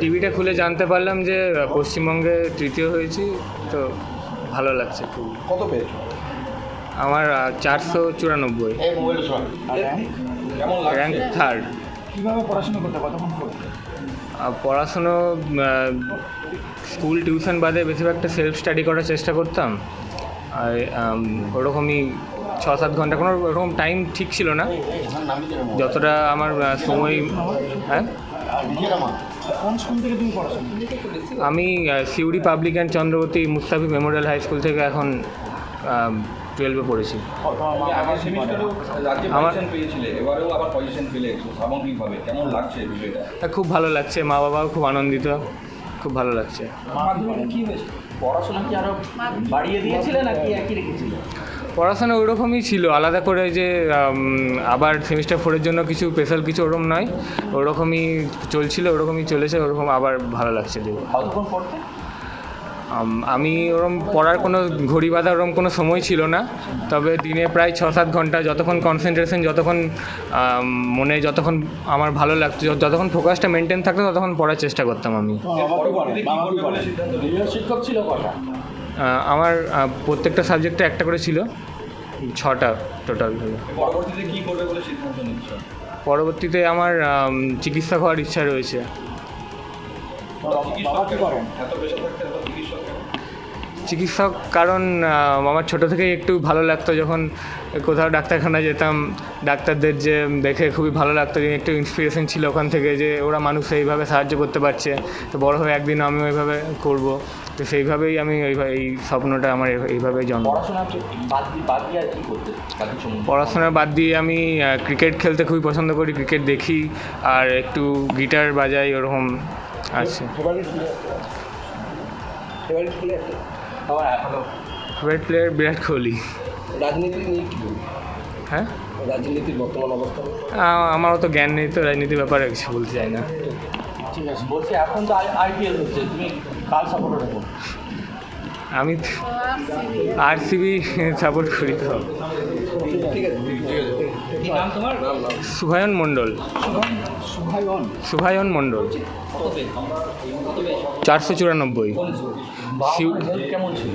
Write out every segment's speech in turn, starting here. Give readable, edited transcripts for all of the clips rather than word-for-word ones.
টিভিটা খুলে জানতে পারলাম যে পশ্চিমবঙ্গে তৃতীয় হয়েছি, তো ভালো লাগছে খুব। কত পেয়েছো? আমার 494, কেমন র্যাঙ্ক লাগছে? থার্ড। কীভাবে পড়াশোনা করতে কতক্ষণ করতে? পড়াশুনো স্কুল টিউশন বাদে বেশিরভাগটা সেলফ স্টাডি করার চেষ্টা করতাম। আর ওরকমই 6-7 ঘন্টা, কোনো ওরকম টাইম ঠিক ছিল না, যতটা আমার সময়। হ্যাঁ, কোন স্কুল থেকে তুমি পড়াশোনা? আমি Suri Public and Chandrabati Mustafi Memorial High School থেকে এখন 12-এ পড়েছি। আগের সেমিস্টারেও রাজ্যে আমার পজিশন পেয়েছিলে, এবারেও আবার পজিশন পেয়েছো সামগ্রিকভাবে কেমন লাগছে বিষয়টা? খুব ভালো লাগছে, মা বাবাও খুব আনন্দিত, খুব ভালো লাগছে। মাধ্যমিকে কী হয়েছে? পড়াশোনা কি আরও বাড়িয়ে দিয়েছিলে নাকি একই রেখেছিলে? পড়াশোনা ওইরকমই ছিল, আলাদা করে যে আবার সেমিস্টার 4-এর জন্য কিছু স্পেশাল কিছু ওরকম নয়, ওরকমই চলছিল, ওরকমই চলেছে, ওরকম আবার ভালো লাগছে। কতক্ষণ পড়তে? আমি ওরকম পড়ার কোনো ঘড়ি বাঁধা ওরকম কোনো সময় ছিল না, তবে দিনে প্রায় 6-7 ঘন্টা, যতক্ষণ কনসেন্ট্রেশন, যতক্ষণ মনে, যতক্ষণ আমার ভালো লাগতো, যতক্ষণ ফোকাসটা মেনটেন থাকতো, ততক্ষণ পড়ার চেষ্টা করতাম আমি। শিক্ষক ছিল কটা? আমার প্রত্যেকটা সাবজেক্টে একটা করে ছিল, 6টা টোটাল। পরবর্তীতে কী করবে বলে সিদ্ধান্ত নিচ্ছ? পরবর্তীতে আমার চিকিৎসক হওয়ার ইচ্ছা রয়েছে। বাবা কী করেন? এত পেশা থাকতে এত চিকিৎসক কেন? চিকিৎসক কারণ আমার ছোটো থেকেই একটু ভালো লাগতো, যখন কোথাও ডাক্তারখানায় যেতাম, ডাক্তারদের যে দেখে খুবই ভালো লাগতো, যে একটু ইন্সপিরেশন ছিল ওখান থেকে, যে ওরা মানুষ এইভাবে সাহায্য করতে পারছে, তো বড় হয়ে একদিন আমি ওইভাবে করব, তো সেইভাবেই আমি এই স্বপ্নটা আমার এইভাবেই জন্ম। পড়াশোনা বাদ দিয়ে আমি ক্রিকেট খেলতে খুবই পছন্দ করি, ক্রিকেট দেখি, আর একটু গিটার বাজাই, ওরকম আছে। Favourite player Virat Kohli. রাজনীতি নিয়ে কী বলবো? হ্যাঁ, রাজনীতির বর্তমান অবস্থা? আমার অত জ্ঞান নেই তো রাজনীতির ব্যাপারে, কিছু বলতে চাই না। ঠিক আছে, বলছি এখন তো আইপিএল হচ্ছে, তুমি কাল সাপোর্ট রাখো? আমি আরসিবি সাপোর্ট করি তো। ঠিক আছে। কি নাম তোমার? শুভায়ন মণ্ডল। শুভায়ন মণ্ডল। 494। কেমন ছিল?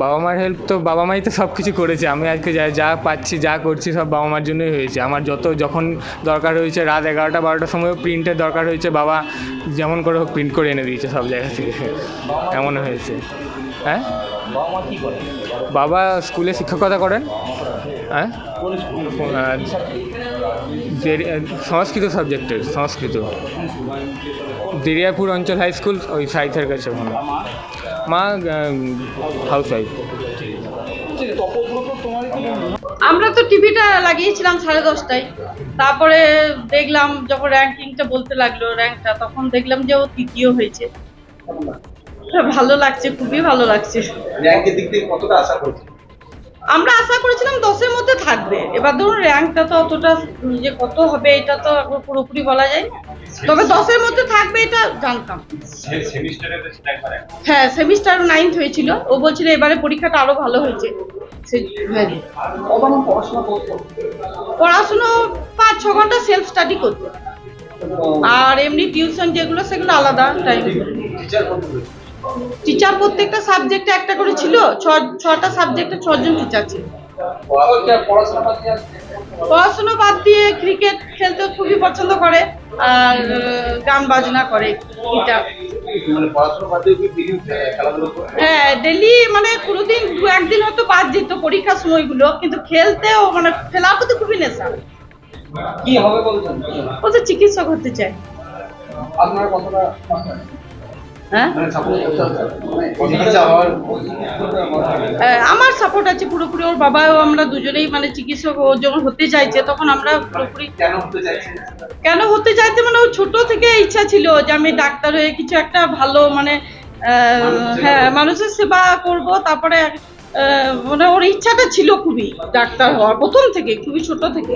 বাবা মার হেল্প তো, বাবা মাই তো সব কিছু করেছে, আমি আজকে যা পাচ্ছি, যা করছি, সব বাবা মার জন্যই হয়েছে। আমার যখন দরকার হয়েছে, রাত 11টা-12টার সময়ও প্রিন্টের দরকার হয়েছে, বাবা যেমন করে হোক প্রিন্ট করে এনে দিয়েছে সব জায়গা থেকে, এমন হয়েছে। হ্যাঁ, বাবা মা কী করে? বাবা স্কুলে শিক্ষকতা করেন। হ্যাঁ, সংস্কৃত সাবজেক্টের, সংস্কৃত, দেরিয়াপুর অঞ্চল হাই স্কুল, ওই সাইথের কাছে ওখানে। মা হাউস ওয়াইফ। আমরা তো টিভিটা লাগিয়েছিলাম 10:30টায়, তারপরে দেখলাম যখন র্যাঙ্কিংটা বলতে লাগলো, র্যাঙ্কটা, তখন দেখলাম যে ও তৃতীয় হয়েছে। ভালো লাগছে, খুবই ভালো লাগছে। র্যাঙ্কের দিক থেকে কতটা আশা করছি? আমরা আশা করেছিলাম 10-এর মধ্যে থাকবে, এবার ধরুন র্যাঙ্কটা তো অতটা যে কত হবে এটা তো একবার পুরোপুরি বলা যায় না, তবে 10-এর মধ্যে থাকবে এটা জানতাম। হ্যাঁ, সেমিস্টার 9th হয়েছিল, ও বলছিল এবারে পরীক্ষাটা আরো ভালো হয়েছে। পড়াশুনো 5-6 ঘন্টা সেলফ স্টাডি করতো, আর এমনি টিউশন যেগুলো সেগুলো আলাদা টাইম। টিচার প্রত্যেকটা সাবজেক্টে একটা করে ছিল, 6টা সাবজেক্টে 6 জন টিচার ছিল। পড়াশোনা বাদ দিয়ে ক্রিকেট খেলতে খুবই পছন্দ করে, আর গান বাজনা করে, গিটার। হ্যাঁ, ডেলি, মানে কোনোদিন 2-1 দিন হয়তো বাদ দিত পরীক্ষার সময়গুলো, কিন্তু খেলতেও মানে খেলার প্রতি খুবই নেশা। কি হবে বলছেন? বলছে চিকিৎসক হতে চায়। আপনারা কতটা হ্যাঁ, আমার সাপোর্ট আছে পুরোপুরি, ওর বাবাও, আমরা দুজনেই মানে চিকিৎসক। ও যখন হতে চাইছে তখন আমরা পুরোপুরি। কেন হতে চাইছে মানে ওর ছোট থেকে ইচ্ছা ছিল যে আমি ডাক্তার হয়ে কিছু একটা ভালো, মানে হ্যাঁ, মানুষের সেবা করব, তারপরে মানে ওর ইচ্ছাটা ছিল খুবই ডাক্তার হওয়ার, প্রথম থেকে, খুবই ছোট থেকে।